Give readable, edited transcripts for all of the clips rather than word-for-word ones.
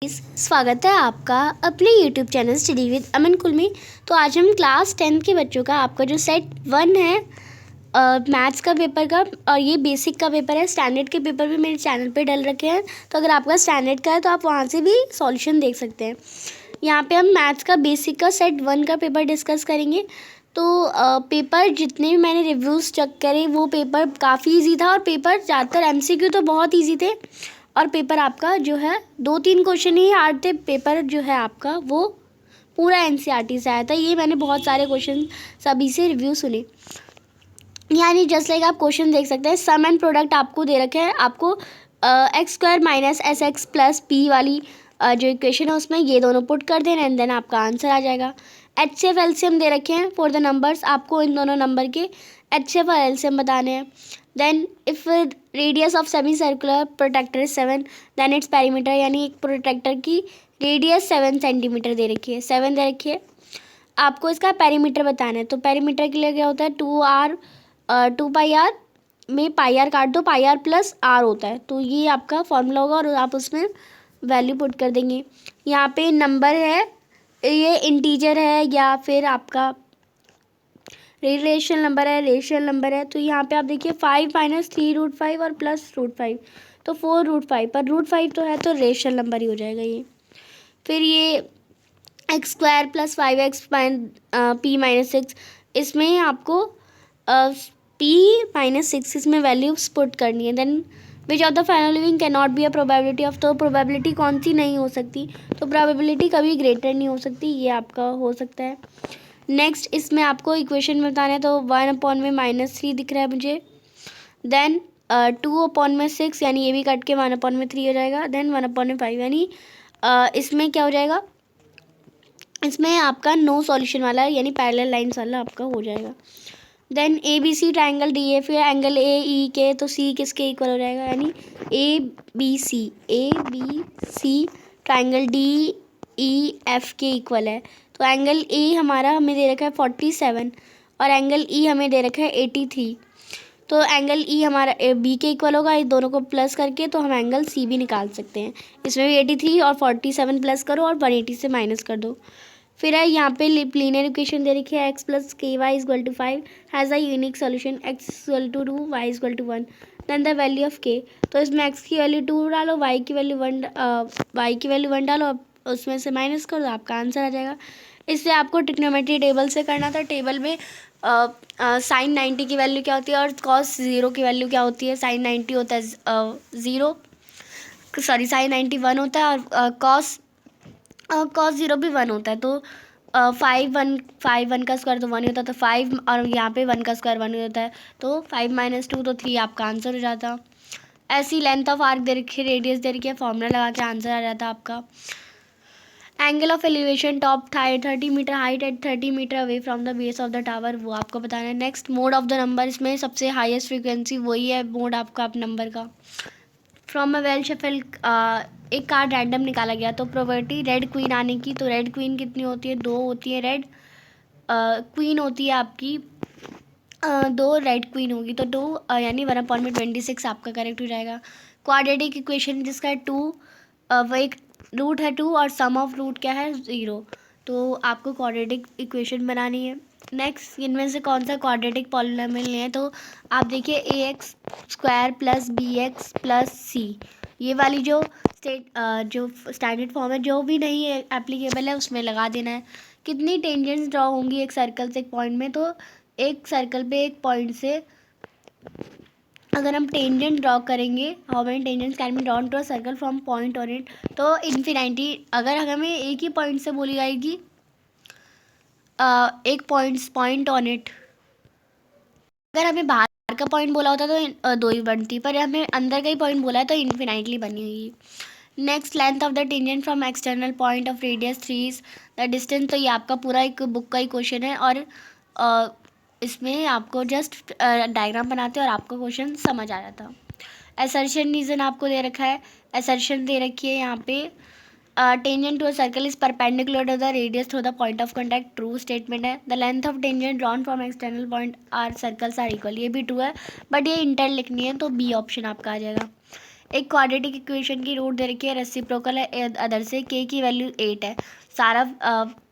स्वागत है आपका अपने YouTube चैनल स्टडी विद अमन कुल में। तो आज हम क्लास 10th के बच्चों का आपका जो सेट 1 है मैथ्स का पेपर का, और ये बेसिक का पेपर है। स्टैंडर्ड के पेपर भी मेरे चैनल पे डल रखे हैं, तो अगर आपका स्टैंडर्ड का है तो आप वहाँ से भी सॉल्यूशन देख सकते हैं। यहाँ पे हम मैथ्स का बेसिक का सेट 1 का पेपर डिस्कस करेंगे। तो पेपर जितने भी मैंने रिव्यूज़ चेक करे वो पेपर काफ़ी ईजी था, और पेपर ज़्यादातर MCQ तो बहुत ईजी थे, और पेपर आपका जो है 2-3 क्वेश्चन ही हार्ड थे। पेपर जो है आपका वो पूरा NCERT से आया था। ये मैंने बहुत सारे क्वेश्चन सभी से रिव्यू सुने। यानी जस्ट लाइक आप क्वेश्चन देख सकते हैं, सम एंड प्रोडक्ट आपको दे रखे हैं। आपको x² - SX + P वाली जो इक्वेशन है उसमें ये दोनों पुट कर देना, एंड देन आपका आंसर आ जाएगा। HCF LCM दे रखे हैं फॉर द नंबर्स, आपको इन दोनों नंबर के HCF और LCM बताने हैं। Then if radius of semi circular protector is 7, then its perimeter, यानी एक प्रोटेक्टर की रेडियस 7 सेंटीमीटर दे रखी है, 7 दे रखी है। आपको इसका पेरीमीटर बताना है। तो पेरीमीटर के लिए क्या होता है, 2πr में πr काट दो, πr + r होता है, तो ये आपका फॉर्मूला होगा और आप उसमें वैल्यू पुट कर देंगे। यहाँ पे नंबर है, ये इंटीजर है या फिर आपका रेशनल नंबर है, रेशनल नंबर है। तो यहाँ पे आप देखिए 5 - 3√5 और +√5, तो 4√5, पर √5 तो है तो रेशनल नंबर ही हो जाएगा ये। फिर ये x² + 5x p - 6, इसमें आपको p - 6 इसमें वैल्यूज पुट करनी है। Then which of the following can not be a probability of, तो प्रोबेबिलिटी कौन सी नहीं हो सकती, तो प्रोबेबिलिटी कभी ग्रेटर नहीं हो सकती, ये आपका हो सकता है। नेक्स्ट इसमें आपको इक्वेशन में बताना है, तो 1/3 दिख रहा है मुझे। देन 2/6, यानी ये भी कट के 1/3 हो जाएगा। देन 1/5, यानी इसमें क्या हो जाएगा, इसमें आपका नो सॉल्यूशन वाला यानी पैरेलल लाइंस वाला आपका हो जाएगा। देन ABC ट्राइंगल DF है, एंगल AEK, तो C किसके इक्वल हो जाएगा, यानी ABC ट्राइंगल DEF के इक्वल है। तो एंगल A हमारा हमें दे रखा है 47 और एंगल E हमें दे रखा है 83, तो एंगल E हमारा B के इक्वल होगा। इस दोनों को प्लस करके तो हम एंगल C भी निकाल सकते हैं। इसमें भी 83 और 47 प्लस करो और 180 से माइनस कर दो। फिर है यहाँ पे लीनियर इक्वेशन दे रखी है, x + ky = 5 has a unique solution, x = 2, y = 1, then the value of k। तो इसमें x की वैल्यू 2 डालो, y की वैल्यू 1 डालो, उसमें से माइनस कर दो, आपका आंसर आ जाएगा। इससे आपको ट्रिग्नोमेट्री टेबल से करना था। टेबल में sin 90 की वैल्यू क्या होती है और cos 0 की वैल्यू क्या होती है। sin 90 होता है 0, सॉरी sin 90 1 होता है, और cos 0 भी 1 होता है। तो 5 1 का स्क्वायर तो 1 ही होता है, तो 5, और यहाँ पे 1 का स्क्वायर 1 ही होता है, तो 5 - 2 तो 3 आपका आंसर हो जाता। ऐसी लेंथ ऑफ आर्क दे रखी है, रेडियस दे रखी है, फॉर्मूला लगा के आंसर आ जाता आपका। Angle of elevation top 30 metre height at 30 metre away from the base of the tower, वो आपको बताना है। Next mode of the number, इसमें सबसे हाईएस्ट फ्रीक्वेंसी वही है मोड आपका नंबर का। फ्रॉम अ वेल शफल, एक कार्ड रैंडम निकाला गया, तो प्रोबेबिलिटी रेड क्वीन आने की, तो रेड क्वीन कितनी होती है, 2 होती है। रेड क्वीन होती है आपकी 2, रेड क्वीन होगी तो 2, यानी 1/26 आपका करेक्ट हो जाएगा। क्वाड्रेटिक इक्वेशन जिसका है 2, वो एक रूट है 2 और सम ऑफ रूट क्या है 0, तो आपको क्वाड्रेटिक इक्वेशन बनानी है। नेक्स्ट इनमें से कौन सा क्वाड्रेटिक पॉलिनोमियल है, तो आप देखिए AX² + BX + C, ये वाली जो स्टैंडर्ड फॉर्म है, जो भी नहीं है एप्लीकेबल है उसमें लगा देना है। कितनी टेंजेंट्स ड्रॉ होंगी एक सर्कल से एक पॉइंट में, तो एक सर्कल पे एक पॉइंट से अगर हम टेंजेंट ड्रॉ करेंगे, how many tangents can be drawn to a circle from point on it, तो इन्फिनिटी। अगर हमें एक ही पॉइंट से बोली जाएगी एक पॉइंट ऑन इट, अगर हमें बाहर का पॉइंट बोला होता तो 2 ही बनती, पर हमें अंदर का ही पॉइंट बोला है तो इन्फिनाइटली बनी हुई। Next length of the tangent from external point of radius 3 is the distance, तो ये आपका पूरा एक बुक का ही क्वेश्चन है, और इसमें आपको जस्ट डायग्राम बनाते हैं और आपको क्वेश्चन समझ आ जाता। असर्शन रीजन आपको दे रखा है, असर्शन दे रखी है यहाँ पे, tangent to a circle is perpendicular to the radius through the point of contact, true statement है। The length of tangent drawn from external point are circles are equal, ये भी ट्रू है, बट ये inter लिखनी है तो B option आपका आ जाएगा। एक क्वाड्रेटिक इक्वेशन की रूट दे रखी है, रेसिप्रोकल है अदर से, के की वैल्यू 8 है, सारा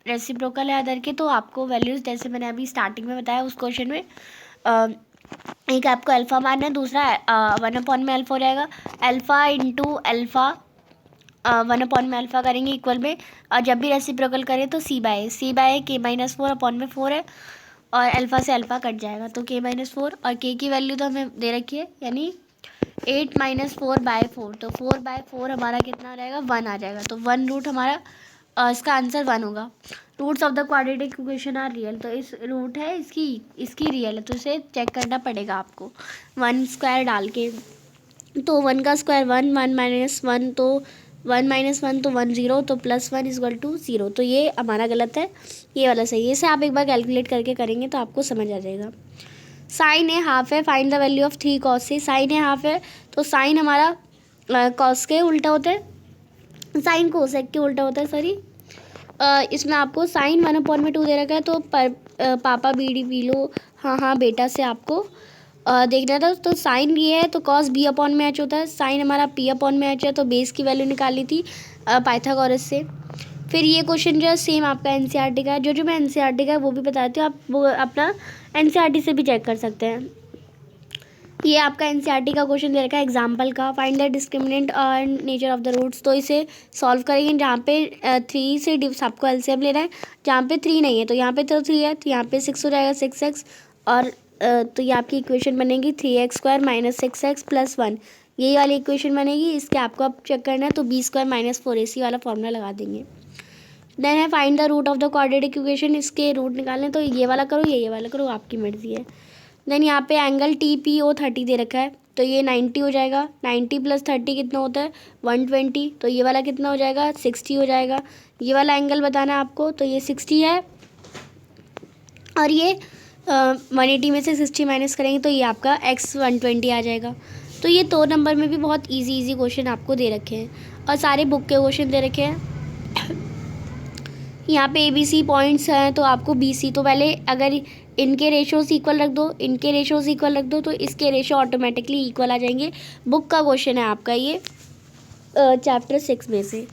रेसिप्रोकल है अदर के, तो आपको वैल्यूज़ जैसे मैंने अभी स्टार्टिंग में बताया उस क्वेश्चन में एक आपको अल्फ़ा मानना है, दूसरा 1 में अल्फ़ा हो जाएगा, अल्फ़ा इंटू अल्फ़ा 1 में अल्फ़ा करेंगे इक्वल में, और जब भी रेसिप्रोकल करें तो सी बाय K-4 है, और अल्फ़ा से अल्फ़ा कट जाएगा तो K-4, और K की वैल्यू तो हमें दे रखी है, यानी 8 - 4/4, तो 4/4 हमारा कितना आ जाएगा, 1 आ जाएगा, तो 1 रूट हमारा इसका आंसर 1 होगा। Roots of the quadratic equation are real, तो इस रूट है इसकी रियल है, तो इसे चेक करना पड़ेगा आपको 1 स्क्वायर डाल के, तो 1 का स्क्वायर 1, 1 - 1 तो 1 - 1 तो 1 0, तो +1 = 0, तो ये हमारा गलत है, ये वाला सही है। इसे आप एक बार कैलकुलेट करके करेंगे तो आपको समझ आ जाएगा। साइन ए हाफ है, find the value of 3 cos A. Sine A half है तो साइन हमारा कॉस के उल्टा होता है, साइन कोसेक के उल्टा होता है, सॉरी। इसमें आपको साइन 1/2 दे रखा है, तो पापा बीड़ी पी लो हाँ बेटा से आपको देखना था, तो साइन ये है तो कॉस B/H होता है, साइन हमारा P/H है, तो बेस की वैल्यू निकाली थी पाइथागोरस से। फिर ये क्वेश्चन जो है सेम आपका NCERT का है, जो मैं NCERT का है वो भी बताती हूँ, आप वो अपना NCERT से भी चेक कर सकते हैं। ये आपका NCERT का क्वेश्चन दे रखा है एग्जाम्पल का, find the discriminant and nature of the roots, तो इसे सॉल्व करेंगे जहाँ पे 3 से आपको एलसीएम लेना है, जहाँ पे 3 नहीं है तो यहाँ पे तो 3 है, तो यहाँ पे 6 हो जाएगा, 6x, और तो ये आपकी इक्वेशन बनेगी 3x² - 6x + 1, यही वाली इक्वेशन बनेगी। इसके आपको अब चेक करना है तो B² - 4AC वाला फॉर्मूला लगा देंगे। देन है find the root of the quadratic equation, इसके रूट निकालने, तो ये वाला करो ये वाला करो, आपकी मर्जी है। देन यहाँ पे एंगल TPO 30 दे रखा है, तो ये 90 हो जाएगा, 90 + 30 कितना होता है 120, तो ये वाला कितना हो जाएगा 60 हो जाएगा। ये वाला एंगल बताना है आपको, तो ये 60 है, और ये 180 में से 60 माइनस करेंगे तो ये आपका x 120 आ जाएगा। तो ये 2 नंबर में भी बहुत इजी क्वेश्चन आपको दे रखे हैं, और सारे बुक के क्वेश्चन दे रखे हैं। यहाँ पे ABC पॉइंट्स हैं, तो आपको BC, तो पहले अगर इनके रेशोज इक्वल रख दो, इनके रेशोज इक्वल रख दो, तो इसके रेशो ऑटोमेटिकली इक्वल आ जाएंगे। बुक का क्वेश्चन है आपका ये चैप्टर 6 में से।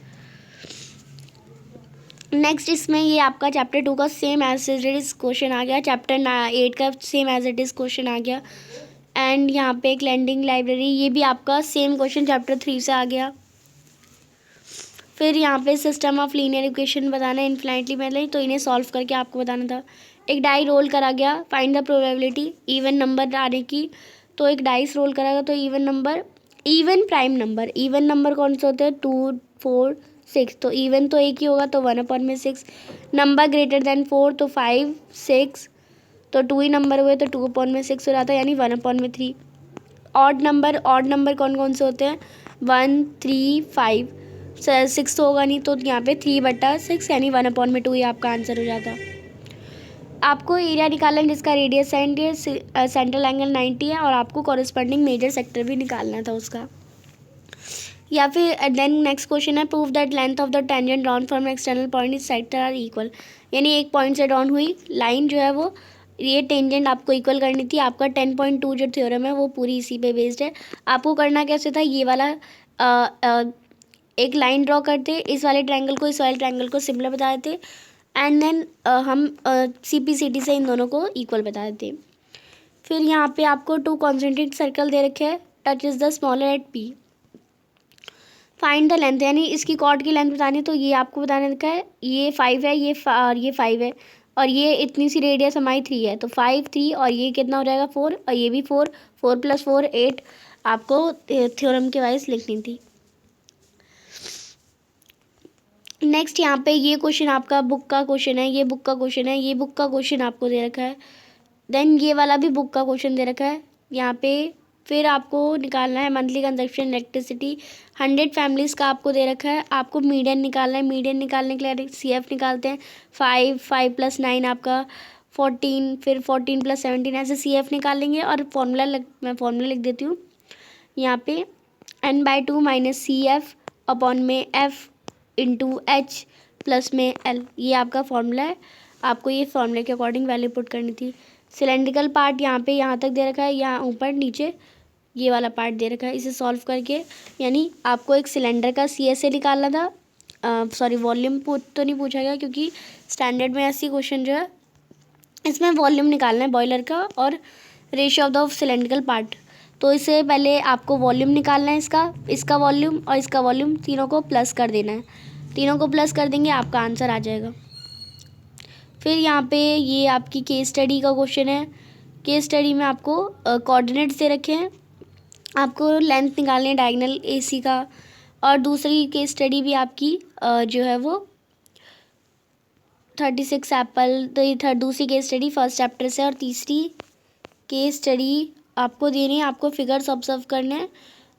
नेक्स्ट इसमें ये आपका चैप्टर 2 का same as it is question आ गया, चैप्टर 8 का same as it is question आ गया, एंड यहाँ पे एक लैंडिंग लाइब्रेरी, ये भी आपका सेम क्वेश्चन चैप्टर 3 से आ गया। फिर यहाँ पे सिस्टम ऑफ लीनियर इक्वेशन बताना है इन्फिनिटली पहले, तो इन्हें सॉल्व करके आपको बताना था। एक डाई रोल करा गया, find the probability even number आने की, तो एक डाइस रोल करा गया, तो इवन प्राइम नंबर कौन से होते हैं 2 4 6, तो इवन तो एक ही होगा, तो 1/6, नंबर ग्रेटर देन 4 तो 5 6, तो 2 ही नंबर हुए तो 2/6 हो जाता है, यानी 1/3। ऑड नंबर कौन से होते हैं 1 3 5, 6 तो होगा नहीं, तो यहाँ पे 3/6 यानी 1/2 ही आपका आंसर हो जाता। आपको एरिया निकालना है जिसका रेडियस सेंट्रल एंगल 90 है, और आपको कॉरेस्पॉन्डिंग मेजर सेक्टर भी निकालना था उसका। या फिर देन नेक्स्ट क्वेश्चन है prove that length of the tangent drawn from external point is sector are equal, यानी एक पॉइंट से ड्रॉन हुई लाइन जो है वो ये टेंजेंट आपको इक्वल करनी थी। आपका 10.2 जो थ्योरम है वो पूरी इसी पे बेस्ड है। आपको करना कैसे था, ये वाला एक लाइन ड्रॉ करते, इस वाले ट्रायंगल को इस वाले ट्रायंगल को सिमिलर बता देते, एंड देन हम CPCD से इन दोनों को इक्वल बता देते। फिर यहाँ पे आपको 2 कॉन्सेंट्रिक सर्कल दे रखे हैं, touch is the smaller at P, find the length, यानी इसकी कॉर्ड की लेंथ बतानी है, तो ये आपको बताने का है, ये 5 है, ये 5 है, और ये इतनी सी रेडियस हमारी 3 है, तो 5 3, और ये कितना हो जाएगा 4, और ये भी 4 4 + 4 8, आपको थ्योरम के वाइज लिखनी थी। नेक्स्ट यहाँ पे ये क्वेश्चन आपका बुक का क्वेश्चन है, ये बुक का क्वेश्चन है, ये बुक का क्वेश्चन आपको दे रखा है, देन ये वाला भी बुक का क्वेश्चन दे रखा है यहाँ पे। फिर आपको निकालना है मंथली कंजप्शन इलेक्ट्रिसिटी 100 फैमिलीज़ का आपको दे रखा है। आपको मीडियन निकालना है, मीडियन निकालने के लिए CF निकालते हैं, 5 5 + 9 आपका 14, फिर 14 + 17 ऐसे CF निकालेंगे, और मैं फॉर्मूला लिख देती हूँ यहाँ पे, n/2 - CF अपॉन में F × H प्लस में L, ये आपका फॉर्मूला है। आपको ये फॉर्मूले के अकॉर्डिंग वैल्यू पुट करनी थी। सिलेंड्रिकल पार्ट यहाँ पे यहाँ तक दे रखा है, यहाँ ऊपर नीचे ये वाला पार्ट दे रखा है, इसे सॉल्व करके यानी आपको एक सिलेंडर का CSA निकालना था। सॉरी वॉल्यूम तो नहीं पूछा गया क्योंकि स्टैंडर्ड में ऐसी क्वेश्चन जो है इसमें वॉल्यूम निकालना है बॉयलर का और ratio of the cylindrical part. तो इससे पहले आपको वॉल्यूम निकालना है, इसका वॉल्यूम और इसका वॉल्यूम तीनों को प्लस कर देना है। तीनों को प्लस कर देंगे आपका आंसर आ जाएगा। फिर यहाँ पे ये आपकी केस स्टडी का क्वेश्चन है। केस स्टडी में आपको कोऑर्डिनेट्स दे रखे हैं, आपको लेंथ निकालनी है डायगोनल AC का। और दूसरी केस स्टडी भी आपकी जो है वो 36 एप्पल। तो ये दूसरी केस स्टडी फर्स्ट चैप्टर से, और तीसरी केस स्टडी आपको देनी है, आपको फिगर्स ऑब्जर्व करने हैं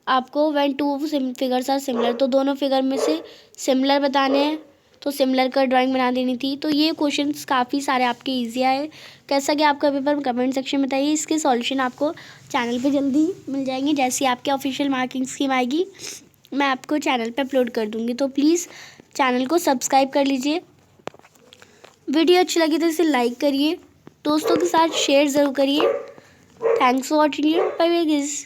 आपको when two figures are similar. तो दोनों फिगर में से सिमिलर बताने हैं, तो सिमिलर का ड्राइंग बना देनी थी। तो ये क्वेश्चंस काफ़ी सारे आपके इजी आए। कैसा कि आपका पेपर कमेंट सेक्शन में बताइए। इसके सॉल्यूशन आपको चैनल पे जल्दी मिल जाएंगे। जैसे आपके ऑफिशियल मार्किंग स्कीम आएगी मैं आपको चैनल पे अपलोड कर दूँगी। तो प्लीज़ चैनल को सब्सक्राइब कर लीजिए। वीडियो अच्छी लगी तो इसे लाइक करिए, दोस्तों के साथ शेयर ज़रूर करिए। Thanks for watching. Bye bye guys.